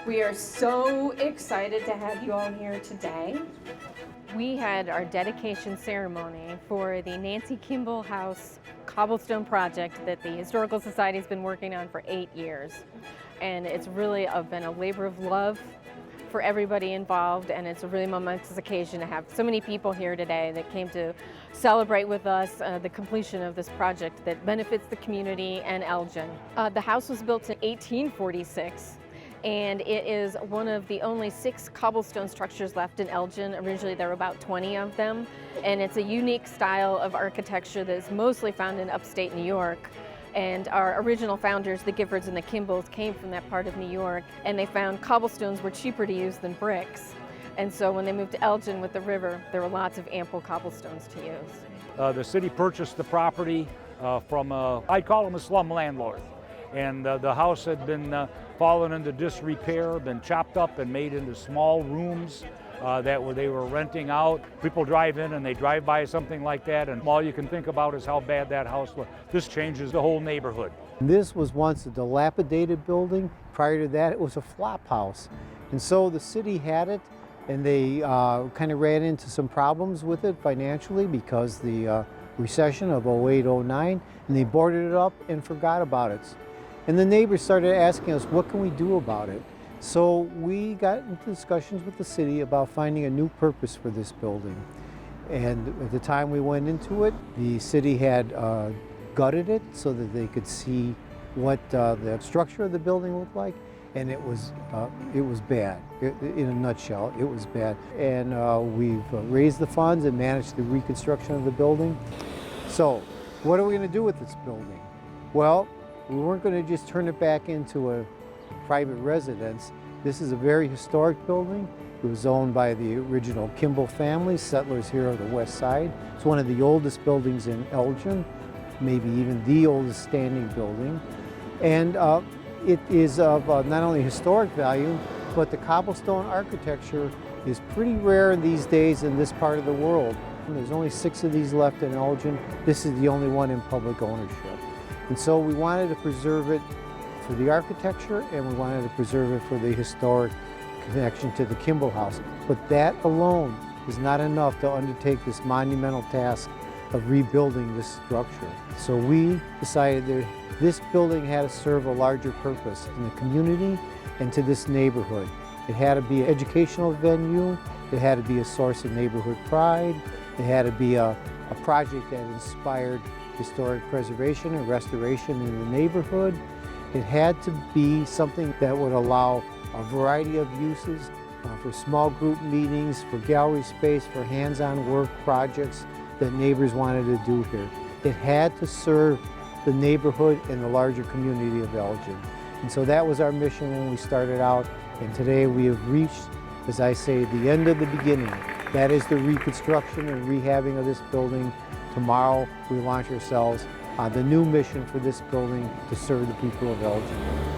We are so excited to have you all here today. We had our dedication ceremony for the Nancy Kimball House Cobblestone project that the Historical Society has been working on for 8 years. And it's really been a labor of love for everybody involved, and it's a really momentous occasion to have so many people here today that came to celebrate with us the completion of this project that benefits the community and Elgin. The house was built in 1846. And it is one of the only 6 cobblestone structures left in Elgin. Originally there were about 20 of them, and it's a unique style of architecture that is mostly found in upstate New York. And our original founders, the Giffords and the Kimballs, came from that part of New York, and they found cobblestones were cheaper to use than bricks. And so when they moved to Elgin with the river, there were lots of ample cobblestones to use. The city purchased the property from, I'd call him a slum landlord. And the house had been fallen into disrepair, been chopped up and made into small rooms that they were renting out. People drive in and they drive by something like that, and all you can think about is how bad that house looked. This changes the whole neighborhood. This was once a dilapidated building. Prior to that, it was a flop house. And so the city had it, and they kind of ran into some problems with it financially because the recession of 08-09, and they boarded it up and forgot about it. And the neighbors started asking us, what can we do about it? So we got into discussions with the city about finding a new purpose for this building. And at the time we went into it, the city had gutted it so that they could see what the structure of the building looked like. And it was bad. In a nutshell, it was bad. And we've raised the funds and managed the reconstruction of the building. So what are we going to do with this building? Well, we weren't going to just turn it back into a private residence. This is a very historic building. It was owned by the original Kimball family, settlers here of the west side. It's one of the oldest buildings in Elgin, maybe even the oldest standing building. And it is of not only historic value, but the cobblestone architecture is pretty rare these days in this part of the world. And there's only 6 of these left in Elgin. This is the only one in public ownership. And so we wanted to preserve it for the architecture, and we wanted to preserve it for the historic connection to the Kimball House. But that alone is not enough to undertake this monumental task of rebuilding this structure. So we decided that this building had to serve a larger purpose in the community and to this neighborhood. It had to be an educational venue, it had to be a source of neighborhood pride, it had to be a project that inspired historic preservation and restoration in the neighborhood. It had to be something that would allow a variety of uses for small group meetings, for gallery space, for hands-on work projects that neighbors wanted to do here. It had to serve the neighborhood and the larger community of Elgin. And so that was our mission when we started out, and today we have reached, as I say, the end of the beginning. That is the reconstruction and rehabbing of this building. Tomorrow we launch ourselves on the new mission for this building to serve the people of Elgin.